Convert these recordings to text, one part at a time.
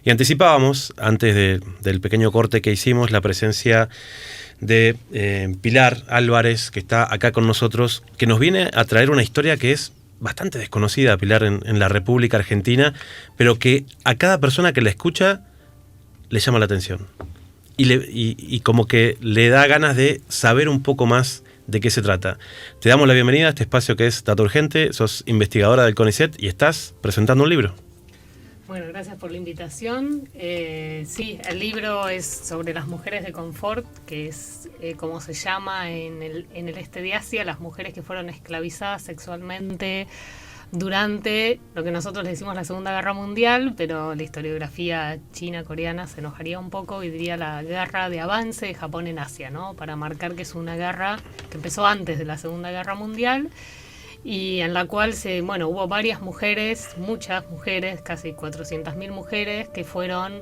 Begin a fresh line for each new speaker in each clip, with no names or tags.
Y anticipábamos, antes del pequeño corte que hicimos, la presencia de Pilar Álvarez, que está acá con nosotros, que nos viene a traer una historia que es bastante desconocida, Pilar, en la República Argentina, pero que a cada persona que la escucha le llama la atención. Y como que le da ganas de saber un poco más de qué se trata. Te damos la bienvenida a este espacio que es Data Urgente. Sos investigadora del CONICET y estás presentando un libro.
Bueno, gracias por la invitación. Sí, el libro es sobre las mujeres de confort, que es como se llama en el este de Asia, las mujeres que fueron esclavizadas sexualmente durante lo que nosotros le decimos la Segunda Guerra Mundial, pero la historiografía china-coreana se enojaría un poco y diría la guerra de avance de Japón en Asia, ¿no? Para marcar que es una guerra que empezó antes de la Segunda Guerra Mundial y en la cual hubo varias mujeres, muchas mujeres, casi 400.000 mujeres que fueron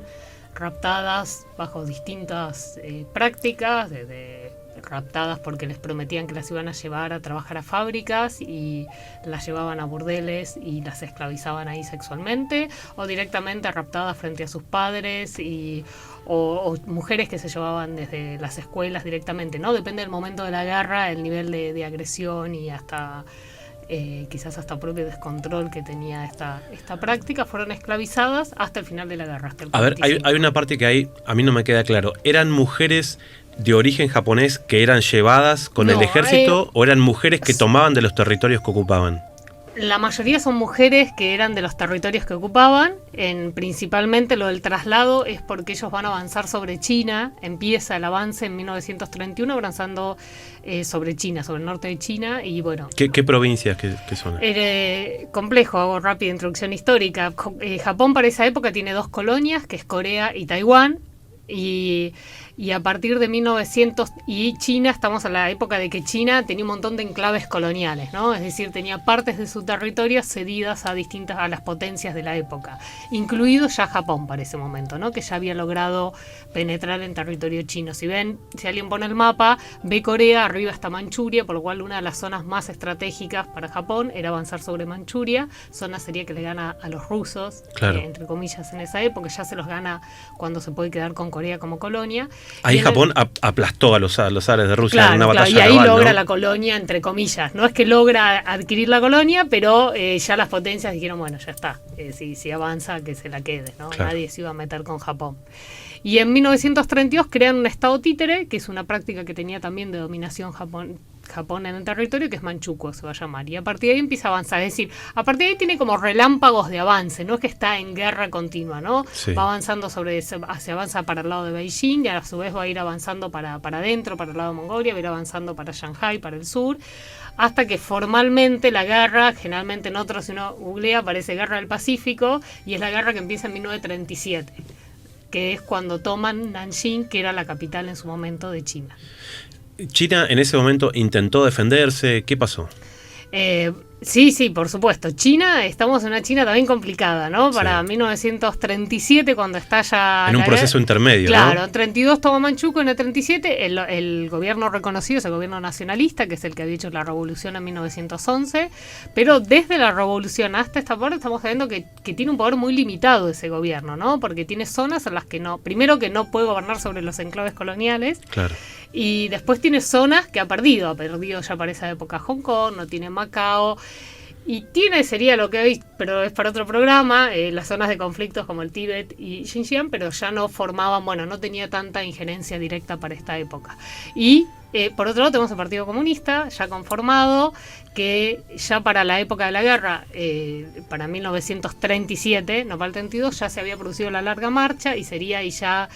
raptadas bajo distintas prácticas, desde raptadas porque les prometían que las iban a llevar a trabajar a fábricas y las llevaban a burdeles y las esclavizaban ahí sexualmente, o directamente raptadas frente a sus padres o mujeres que se llevaban desde las escuelas directamente, ¿no? Depende del momento de la guerra, el nivel de agresión y hasta quizás hasta propio descontrol que tenía esta práctica, fueron esclavizadas hasta el final de la guerra. Hasta el 45.
A ver, hay una parte que a mí no me queda claro. ¿Eran mujeres de origen japonés que eran llevadas con el ejército o eran mujeres que tomaban de los territorios que ocupaban?
La mayoría son mujeres que eran de los territorios que ocupaban. Principalmente lo del traslado es porque ellos van a avanzar sobre China. Empieza el avance en 1931 avanzando sobre China, sobre el norte de China. Y bueno,
¿Qué provincias que son?
Complejo, hago rápida introducción histórica. Japón para esa época tiene 2 colonias, que es Corea y Taiwán. Y a partir de 1900 y China, estamos en la época de que China tenía un montón de enclaves coloniales, ¿no? Es decir, tenía partes de su territorio cedidas a las potencias de la época, incluido ya Japón para ese momento, ¿no? Que ya había logrado penetrar en territorio chino. Si alguien pone el mapa, ve Corea, arriba está Manchuria, por lo cual una de las zonas más estratégicas para Japón era avanzar sobre Manchuria. Zona sería que le gana a los rusos, claro, entre comillas, en esa época. Ya se los gana cuando se puede quedar con Corea como colonia.
Ahí Japón aplastó a los zares de Rusia,
claro,
en una batalla
y ahí
naval,
logra, ¿no?, la colonia, entre comillas. No es que logra adquirir la colonia, pero ya las potencias dijeron, bueno, ya está. Si avanza, que se la quede, ¿no? Claro. Nadie se iba a meter con Japón. Y en 1932 crean un estado títere, que es una práctica que tenía también de dominación Japón en el territorio, que es Manchukuo, se va a llamar. Y a partir de ahí empieza a avanzar. Es decir, a partir de ahí tiene como relámpagos de avance. No es que está en guerra continua, ¿no? Sí. Va avanzando se avanza para el lado de Beijing y a su vez va a ir avanzando para adentro, para el lado de Mongolia, va a ir avanzando para Shanghái, para el sur, hasta que formalmente la guerra, generalmente en otros, si uno googlea, aparece Guerra del Pacífico, y es la guerra que empieza en 1937, que es cuando toman Nanjing, que era la capital en su momento de China.
¿China en ese momento intentó defenderse? ¿Qué pasó?
Sí, por supuesto. Estamos en una China también complicada, ¿no? Para 1937, cuando estalla...
En un proceso intermedio,
claro,
¿no?
En 32 toma Manchukuo, en el 37 el gobierno reconocido es el gobierno nacionalista, que es el que había hecho la revolución en 1911, pero desde la revolución hasta esta parte estamos viendo que tiene un poder muy limitado ese gobierno, ¿no? Porque tiene zonas en las que primero que no puede gobernar sobre los enclaves coloniales, claro, y después tiene zonas que ha perdido ya para esa época Hong Kong, no tiene Macao, y sería lo que hoy, pero es para otro programa, las zonas de conflictos como el Tíbet y Xinjiang, pero ya no no tenía tanta injerencia directa para esta época. Y por otro lado tenemos el Partido Comunista ya conformado, que ya para la época de la guerra, para 1937, no para el 32, ya se había producido la Larga Marcha y ya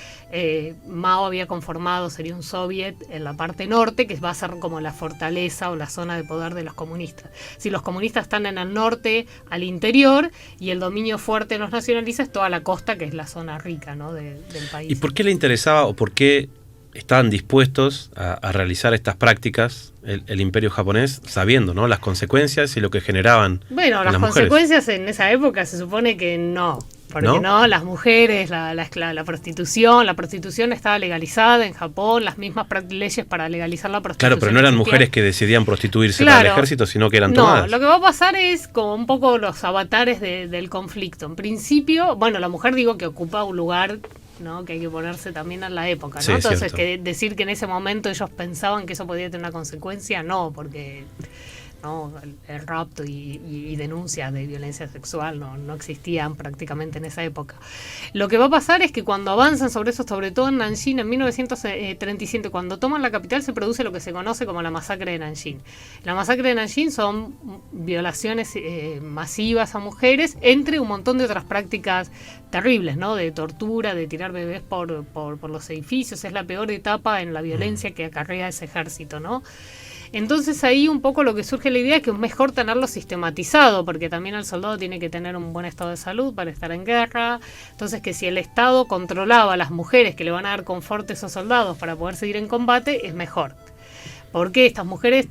Mao había conformado, sería un soviet en la parte norte, que va a ser como la fortaleza o la zona de poder de los comunistas. Si los comunistas están en el norte, al interior, y el dominio fuerte de los nacionalistas, toda la costa, que es la zona rica, ¿no?, del país.
¿Y por qué le interesaba o por qué estaban dispuestos a realizar estas prácticas el imperio japonés, sabiendo, ¿no?, las consecuencias y lo que generaban?
Bueno, las consecuencias en esa época se supone que no Porque no, las mujeres, la prostitución estaba legalizada en Japón, las mismas leyes para legalizar la prostitución.
Claro, pero no eran mujeres que decidían prostituirse para el ejército, sino que eran tomadas.
No, lo que va a pasar es como un poco los avatares del conflicto. En principio, bueno, la mujer digo que ocupa un lugar, ¿no? Que hay que ponerse también en la época, ¿no?
Sí,
entonces, que decir que en ese momento ellos pensaban que eso podía tener una consecuencia, no, porque... ¿no? El rapto y denuncias de violencia sexual no existían prácticamente en esa época. Lo que va a pasar es que cuando avanzan sobre eso, sobre todo en Nanjing, en 1937, cuando toman la capital, se produce lo que se conoce como la masacre de Nanjing. La masacre de Nanjing son violaciones masivas a mujeres, entre un montón de otras prácticas terribles, ¿no? De tortura, de tirar bebés por los edificios. Es la peor etapa en la violencia que acarrea ese ejército, ¿no? Entonces ahí un poco lo que surge la idea es que es mejor tenerlo sistematizado, porque también el soldado tiene que tener un buen estado de salud para estar en guerra. Entonces que si el Estado controlaba a las mujeres que le van a dar confort a esos soldados para poder seguir en combate, es mejor. Porque estas mujeres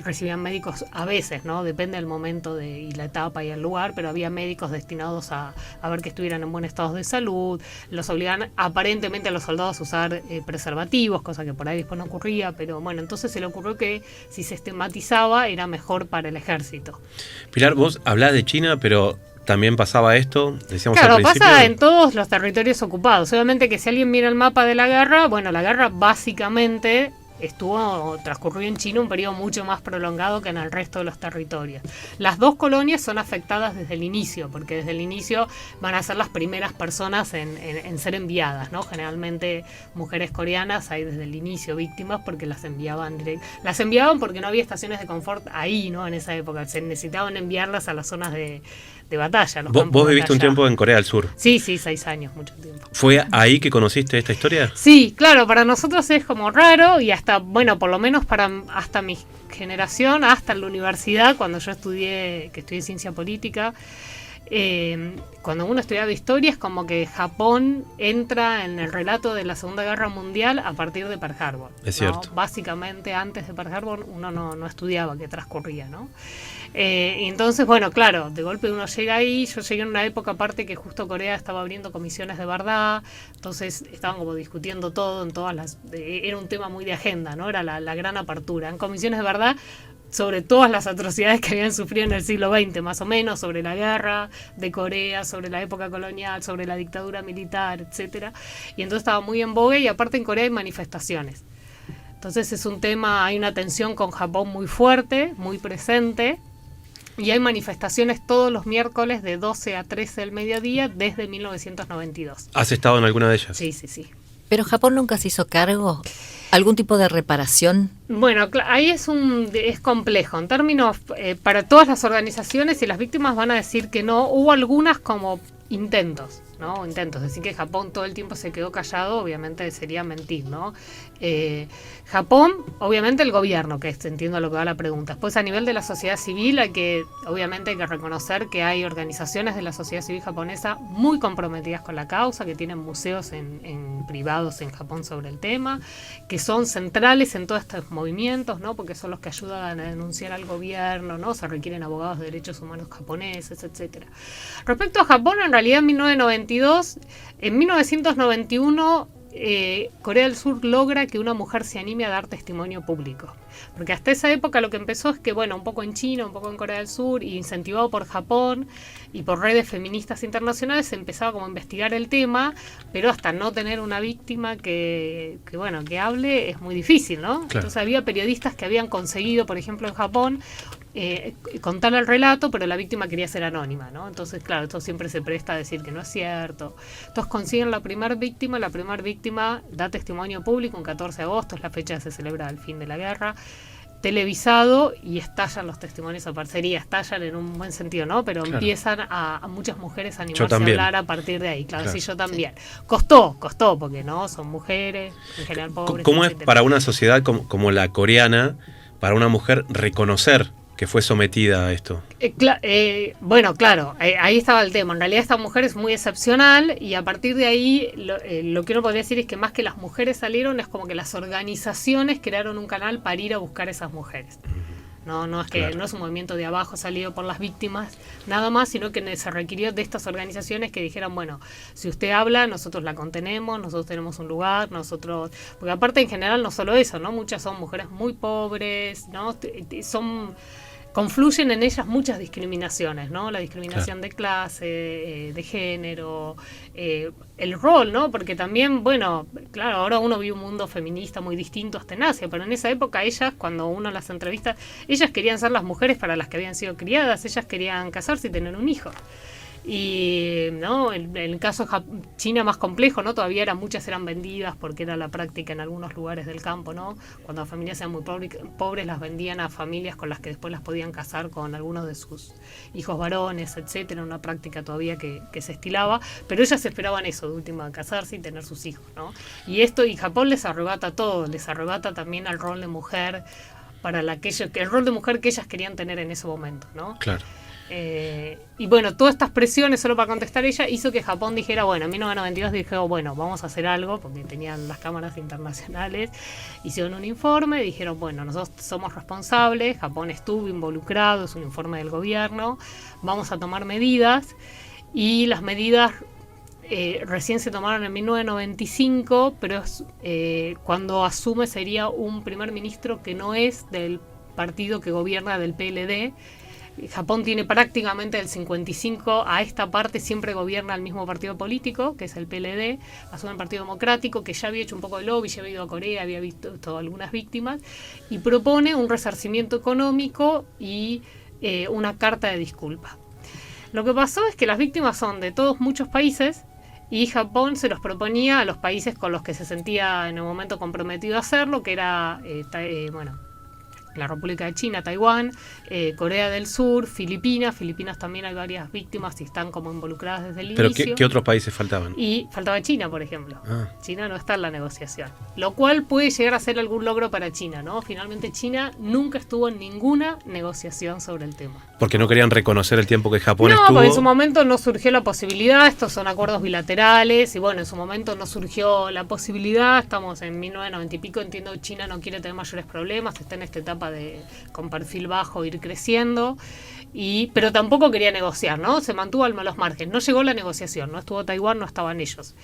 recibían médicos a veces, ¿no? Depende del momento y la etapa y el lugar, pero había médicos destinados a ver que estuvieran en buen estado de salud. Los obligaban aparentemente a los soldados a usar preservativos, cosa que por ahí después no ocurría, pero bueno, entonces se le ocurrió que si se sistematizaba era mejor para el ejército.
Pilar, vos hablás de China, pero también pasaba esto, decíamos
claro,
al principio.
Pasa en todos los territorios ocupados. Obviamente que si alguien mira el mapa de la guerra, bueno, la guerra básicamente transcurrió en China un periodo mucho más prolongado que en el resto de los territorios. Las dos colonias son afectadas desde el inicio, porque desde el inicio van a ser las primeras personas en ser enviadas, ¿no? Generalmente mujeres coreanas hay desde el inicio víctimas porque las enviaban porque no había estaciones de confort ahí, ¿no? En esa época se necesitaban enviarlas a las zonas de batalla.
¿Vos viviste un tiempo en Corea del Sur?
Sí, 6 años, mucho tiempo.
¿Fue ahí que conociste esta historia?
Sí, claro, para nosotros es como raro y hasta, bueno, por lo menos hasta mi generación, hasta en la universidad, cuando yo estudié ciencia política, cuando uno estudiaba historia es como que Japón entra en el relato de la Segunda Guerra Mundial a partir de Pearl Harbor.
Es cierto.
¿No? Básicamente antes de Pearl Harbor uno no estudiaba qué transcurría, ¿no? Y entonces, bueno, claro, de golpe uno llega ahí. Yo llegué en una época aparte que justo Corea estaba abriendo comisiones de verdad, entonces estaban como discutiendo todo en era un tema muy de agenda, ¿no? Era la gran apertura. En comisiones de verdad sobre todas las atrocidades que habían sufrido en el siglo XX, más o menos, sobre la guerra de Corea, sobre la época colonial, sobre la dictadura militar, etcétera. Y entonces estaba muy en boga y aparte en Corea hay manifestaciones. Entonces es un tema, hay una tensión con Japón muy fuerte, muy presente. Y hay manifestaciones todos los miércoles de 12 a 13 del mediodía desde 1992.
¿Has estado en alguna de ellas?
Sí.
¿Pero Japón nunca se hizo cargo? ¿Algún tipo de reparación?
Bueno, ahí es complejo. En términos, para todas las organizaciones y las víctimas van a decir que no. Hubo algunas como intentos, ¿no? Decir que Japón todo el tiempo se quedó callado, obviamente sería mentir, ¿no? Japón, obviamente el gobierno, que entiendo a lo que va la pregunta. Después a nivel de la sociedad civil obviamente hay que reconocer que hay organizaciones de la sociedad civil japonesa muy comprometidas con la causa, que tienen museos en privados en Japón sobre el tema, que son centrales en todos estos movimientos, ¿no? Porque son los que ayudan a denunciar al gobierno, ¿no? Se requieren abogados de derechos humanos japoneses, etcétera. Respecto a Japón, en realidad en 1991 Corea del Sur logra que una mujer se anime a dar testimonio público. Porque hasta esa época lo que empezó es que, bueno, un poco en China, un poco en Corea del Sur, y incentivado por Japón y por redes feministas internacionales, se empezaba como a investigar el tema, pero hasta no tener una víctima que hable es muy difícil, ¿no? Claro. Entonces había periodistas que habían conseguido, por ejemplo en Japón, contar el relato, pero la víctima quería ser anónima, ¿no? Entonces, claro, esto siempre se presta a decir que no es cierto. Entonces consiguen la primera víctima da testimonio público, un 14 de agosto, es la fecha que se celebra el fin de la guerra, televisado, y estallan los testimonios a parcería, estallan en un buen sentido, ¿no? Pero claro, empiezan a muchas mujeres a animarse a hablar a partir de ahí. Claro, sí, yo también. Sí. Costó, porque no, son mujeres, en general pobres.
¿Cómo es para una sociedad como la coreana, para una mujer reconocer que fue sometida a esto?
Bueno, claro, ahí estaba el tema. En realidad esta mujer es muy excepcional y a partir de ahí lo que uno podría decir es que más que las mujeres salieron, es como que las organizaciones crearon un canal para ir a buscar a esas mujeres. No es que
Claro.
no es un movimiento de abajo salido por las víctimas, nada más, sino que se requirió de estas organizaciones que dijeran, bueno, si usted habla, nosotros la contenemos, nosotros tenemos un lugar, nosotros... Porque aparte, en general, no solo eso, ¿no? Muchas son mujeres muy pobres, ¿no? Confluyen en ellas muchas discriminaciones, ¿no? La discriminación de clase, de género, el rol, ¿no? Porque también, bueno, claro, ahora uno vive un mundo feminista muy distinto hasta en Asia, pero en esa época ellas, cuando uno las entrevista, ellas querían ser las mujeres para las que habían sido criadas, ellas querían casarse y tener un hijo. Y no, en el caso China más complejo, ¿no? Todavía muchas eran vendidas porque era la práctica en algunos lugares del campo, ¿no? Cuando las familias eran muy pobres, las vendían a familias con las que después las podían casar con algunos de sus hijos varones, etcétera, una práctica todavía que se estilaba, pero ellas esperaban eso, de última, casarse y tener sus hijos, ¿no? Y Japón les arrebata todo, les arrebata también al rol de mujer el rol de mujer que ellas querían tener en ese momento, ¿no?
Claro.
Y bueno, todas estas presiones, solo para contestar ella, hizo que Japón dijera, bueno, en 1992 dijo, bueno, vamos a hacer algo, porque tenían las cámaras internacionales, hicieron un informe, dijeron, bueno, nosotros somos responsables, Japón estuvo involucrado, es un informe del gobierno, vamos a tomar medidas, y las medidas recién se tomaron en 1995, pero cuando asume sería un primer ministro que no es del partido que gobierna, del PLD. Japón tiene prácticamente del 55 a esta parte, siempre gobierna el mismo partido político, que es el PLD, asume el Partido Democrático, que ya había hecho un poco de lobby, ya había ido a Corea, había visto algunas víctimas, y propone un resarcimiento económico y una carta de disculpa. Lo que pasó es que las víctimas son de muchos países, y Japón se los proponía a los países con los que se sentía en el momento comprometido a hacerlo, que era, la República de China, Taiwán, Corea del Sur, Filipinas también hay varias víctimas y están como involucradas desde el inicio.
¿Pero qué otros países faltaban?
Y faltaba China, por ejemplo. China no está en la negociación, lo cual puede llegar a ser algún logro para China, ¿no? Finalmente China nunca estuvo en ninguna negociación sobre el tema.
Porque no querían reconocer el tiempo que Japón estuvo.
No, porque en su momento no surgió la posibilidad, estos son acuerdos bilaterales, y bueno, en su momento no surgió la posibilidad, estamos en 1990 y pico, entiendo que China no quiere tener mayores problemas, está en esta etapa con perfil bajo ir creciendo, pero tampoco quería negociar, ¿no? Se mantuvo a los márgenes, no llegó la negociación, no estuvo Taiwán, no estaban ellos.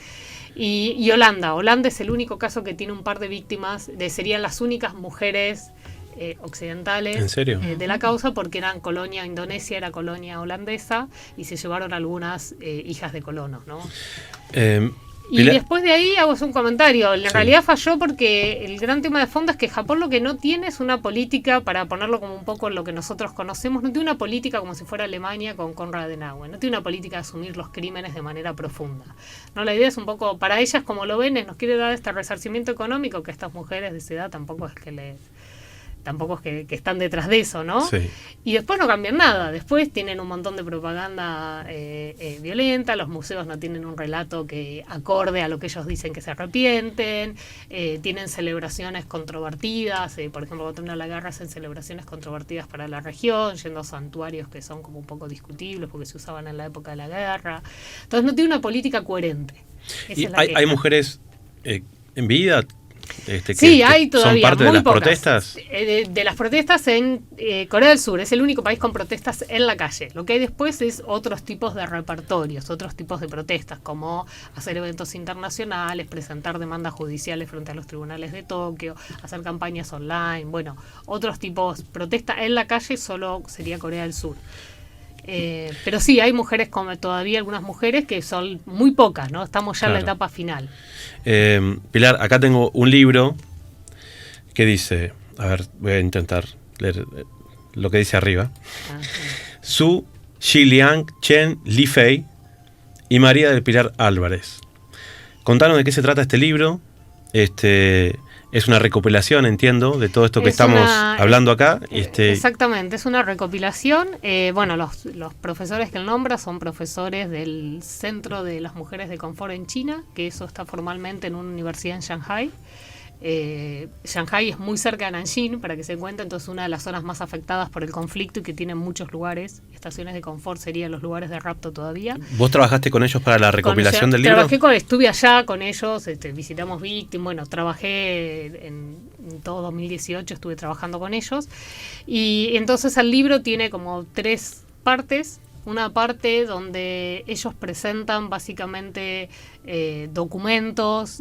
Y Holanda es el único caso que tiene un par de víctimas, serían las únicas mujeres occidentales.
¿En serio?
De la causa, porque Indonesia era colonia holandesa, y se llevaron algunas hijas de colonos, ¿no? Y después de ahí hago un comentario. En realidad falló porque el gran tema de fondo es que Japón lo que no tiene es una política, para ponerlo como un poco en lo que nosotros conocemos, no tiene una política como si fuera Alemania con Konrad Adenauer, no tiene una política de asumir los crímenes de manera profunda. No, la idea es un poco, para ellas, como lo ven, nos quiere dar este resarcimiento económico, que estas mujeres de esa edad tampoco es que están detrás de eso, ¿no?
Sí.
Y después no cambian nada. Después tienen un montón de propaganda violenta, los museos no tienen un relato que acorde a lo que ellos dicen que se arrepienten, tienen celebraciones controvertidas, por ejemplo, cuando termina la guerra hacen celebraciones controvertidas para la región, yendo a santuarios que son como un poco discutibles porque se usaban en la época de la guerra. Entonces no tiene una política coherente.
¿Y hay mujeres en vida?
Sí, hay todavía.
¿Son parte
muy
de las
pocas
protestas?
De las protestas en Corea del Sur. Es el único país con protestas en la calle. Lo que hay después es otros tipos de repertorios, otros tipos de protestas, como hacer eventos internacionales, presentar demandas judiciales frente a los tribunales de Tokio, hacer campañas online. Bueno, otros tipos. Protesta en la calle solo sería Corea del Sur. Pero sí, hay mujeres, como todavía algunas mujeres, que son muy pocas, ¿no? Estamos ya en la etapa final.
Pilar, acá tengo un libro que dice, a ver, voy a intentar leer lo que dice arriba. Su, Xiliang, Chen, Li Fei y María del Pilar Álvarez. Contanos de qué se trata este libro. Es una recopilación, entiendo, de todo esto que estamos hablando acá.
Exactamente, es una recopilación. Bueno, los profesores que él nombra son profesores del Centro de las Mujeres de Confort en China, que eso está formalmente en una universidad en Shanghai. Shanghái es muy cerca de Nanjing, para que se den cuenta, entonces una de las zonas más afectadas por el conflicto y que tienen muchos lugares, estaciones de confort serían los lugares de rapto todavía.
¿Vos trabajaste con ellos para la recopilación del libro?
Estuve allá con ellos, visitamos víctimas, bueno, trabajé en todo 2018, estuve trabajando con ellos, y entonces el libro tiene como 3 partes. Una parte donde ellos presentan básicamente documentos,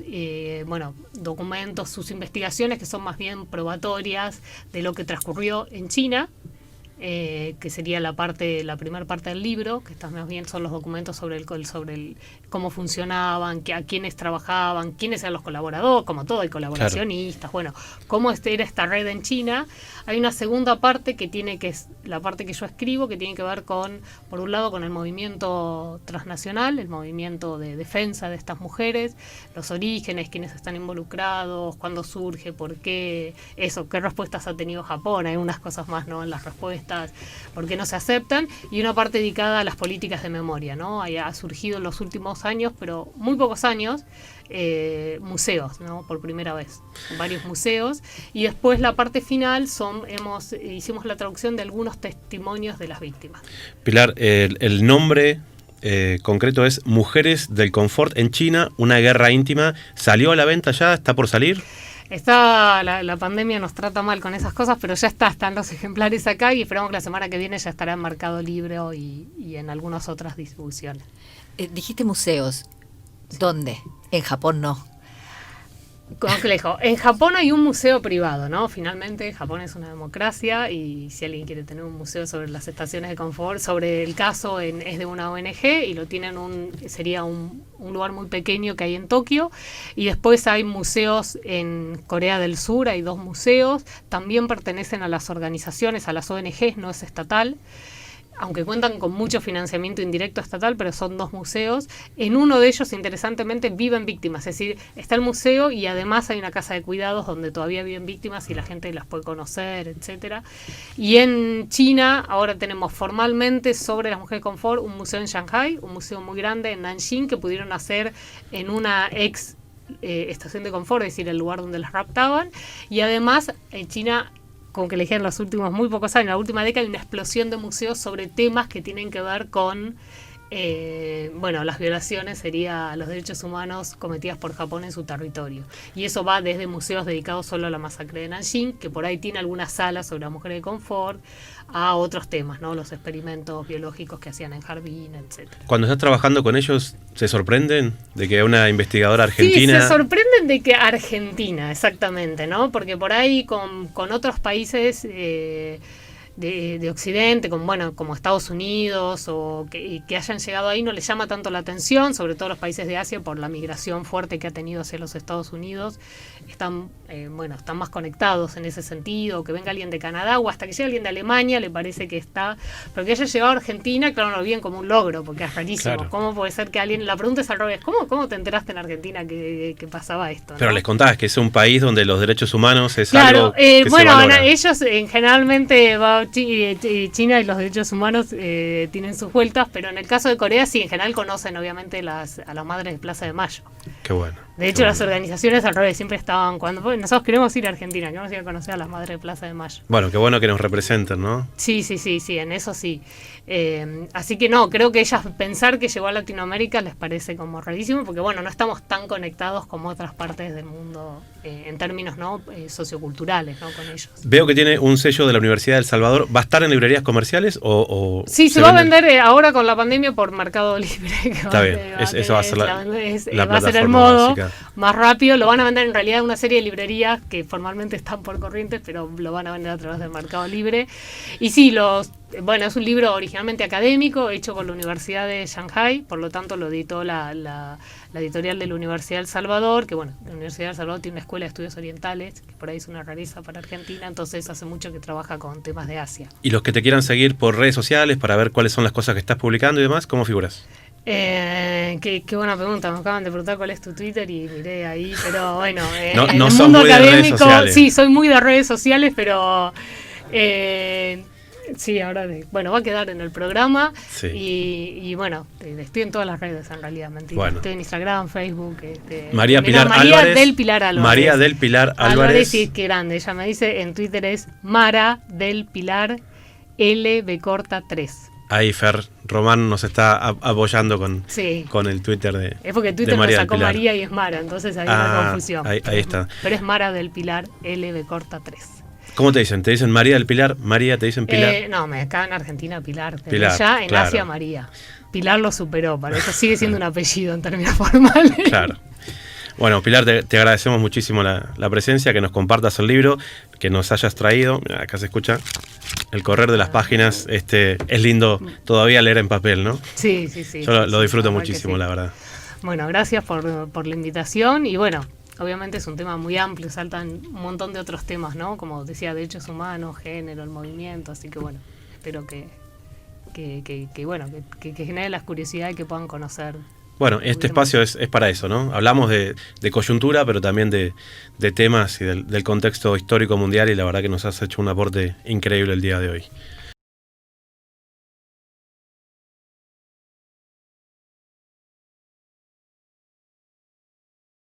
sus investigaciones que son más bien probatorias de lo que transcurrió en China, que sería la primera parte del libro, que estas más bien son los documentos sobre cómo funcionaban, a quiénes trabajaban, quiénes eran los colaboradores, como todo, hay colaboracionistas, bueno, cómo era esta red en China. Hay una segunda parte que es la parte que yo escribo, que tiene que ver con, por un lado, con el movimiento transnacional, el movimiento de defensa de estas mujeres, los orígenes, quiénes están involucrados, cuándo surge, por qué, qué respuestas ha tenido Japón, hay unas cosas más, ¿no?, en las respuestas, por qué no se aceptan, y una parte dedicada a las políticas de memoria, ¿no? Ha surgido en los últimos años, pero muy pocos años, museos, ¿no?, por primera vez, varios museos, y después la parte final hicimos la traducción de algunos testimonios de las víctimas.
Pilar, el nombre concreto es Mujeres del Confort en China, una guerra íntima. ¿Salió a la venta ya? ¿Está por salir?
La pandemia nos trata mal con esas cosas, pero ya están los ejemplares acá y esperamos que la semana que viene ya estará en Mercado Libre y en algunas otras distribuciones.
Dijiste museos. ¿Dónde? En Japón no.
Complejo. En Japón hay un museo privado, ¿no? Finalmente Japón es una democracia y si alguien quiere tener un museo sobre las estaciones de confort, sobre el caso es de una ONG y lo tienen sería un lugar muy pequeño que hay en Tokio, y después hay museos en Corea del Sur, hay 2 museos, también pertenecen a las organizaciones, a las ONGs, no es estatal, aunque cuentan con mucho financiamiento indirecto estatal, pero son 2 museos. En uno de ellos, interesantemente, viven víctimas, es decir, está el museo y además hay una casa de cuidados donde todavía viven víctimas y la gente las puede conocer, etcétera. Y en China ahora tenemos formalmente sobre las mujeres confort un museo en Shanghái, un museo muy grande en Nanjing que pudieron hacer en una estación de confort, es decir, el lugar donde las raptaban, y además en China, como que le dije en los últimos muy pocos años, en la última década, hay una explosión de museos sobre temas que tienen que ver con, las violaciones, los derechos humanos cometidas por Japón en su territorio. Y eso va desde museos dedicados solo a la masacre de Nanjing, que por ahí tiene algunas salas sobre las mujeres de confort, a otros temas, ¿no? Los experimentos biológicos que hacían en jardín, etcétera.
Cuando estás trabajando con ellos, ¿se sorprenden de que una investigadora argentina?
Sí, se sorprenden de que Argentina, exactamente, ¿no? Porque por ahí con otros países de Occidente, como Estados Unidos, o que hayan llegado ahí, no les llama tanto la atención, sobre todo los países de Asia, por la migración fuerte que ha tenido hacia los Estados Unidos. Están más conectados en ese sentido, que venga alguien de Canadá o hasta que llegue alguien de Alemania, le parece que está, pero que haya llegado a Argentina, claro, no lo viven como un logro, porque es rarísimo. Claro. ¿Cómo puede ser que alguien, la pregunta es al revés, ¿cómo te enteraste en Argentina que pasaba esto, ¿no?
Pero les contabas que es un país donde los derechos humanos es algo que se valora.
Ellos generalmente China y los derechos humanos tienen sus vueltas, pero en el caso de Corea sí, en general conocen obviamente a las madres de Plaza de Mayo.
Qué bueno.
De hecho, las organizaciones al revés siempre estaban, nosotros queremos ir a Argentina, queremos ir a conocer a las madres de Plaza de Mayo.
Bueno, qué bueno que nos representen, ¿no?
Sí, en eso sí. Así que no, creo que ellas pensar que llegó a Latinoamérica les parece como rarísimo, porque no estamos tan conectados como otras partes del mundo en términos socioculturales, ¿no? Con ellos.
Veo que tiene un sello de la Universidad de El Salvador. ¿Va a estar en librerías comerciales o
sí, se va a vender ahora con la pandemia por Mercado Libre.
Está bien, eso va a ser
va a ser el modo básica. Más rápido. Lo van a vender en realidad en una serie de librerías que formalmente están por Corrientes, pero lo van a vender a través del Mercado Libre. Y sí, es un libro originalmente académico, hecho por la Universidad de Shanghái, por lo tanto lo editó la editorial de la Universidad de El Salvador, que la Universidad de El Salvador tiene una escuela de estudios orientales, que por ahí es una rareza para Argentina, entonces hace mucho que trabaja con temas de Asia.
Y los que te quieran seguir por redes sociales para ver cuáles son las cosas que estás publicando y demás, ¿cómo figuras?
Qué buena pregunta, me acaban de preguntar cuál es tu Twitter y miré ahí, pero en
no
el mundo académico, sí, soy muy de redes sociales, pero Sí, ahora bueno, va a quedar en el programa.
Sí.
Y bueno, estoy en todas las redes en realidad, mentira.
Bueno.
Estoy en Instagram, Facebook.
María Pilar
María
Álvarez.
del Pilar Álvarez.
María del Pilar Álvarez.
Sí, qué grande. Ella me dice, en Twitter es Mara del Pilar LB3.
Ahí Fer Román nos está apoyando con el Twitter de
Es porque Twitter me sacó María y es Mara, entonces hay una confusión.
Ahí está.
Pero es Mara del Pilar LB3.
¿Cómo te dicen? ¿Te dicen María del Pilar? ¿María te dicen Pilar?
No, acá en Argentina Pilar.
Pilar,
allá en
claro.
Asia María. Pilar lo superó, para eso sigue siendo un apellido en términos formales.
Claro. Bueno, Pilar, te agradecemos muchísimo la presencia, que nos compartas el libro, que nos hayas traído. Mirá, acá se escucha el correr de las páginas. Es lindo todavía leer en papel, ¿no?
Sí.
Yo lo disfruto muchísimo, la verdad.
Bueno, gracias por la invitación y bueno, obviamente es un tema muy amplio, saltan un montón de otros temas, ¿no? Como decía, derechos humanos, género, el movimiento, así que bueno, espero que genere la curiosidad y que puedan conocer.
Bueno, este espacio es para eso, ¿no? Hablamos de coyuntura, pero también de temas y del contexto histórico mundial, y la verdad que nos has hecho un aporte increíble el día de hoy.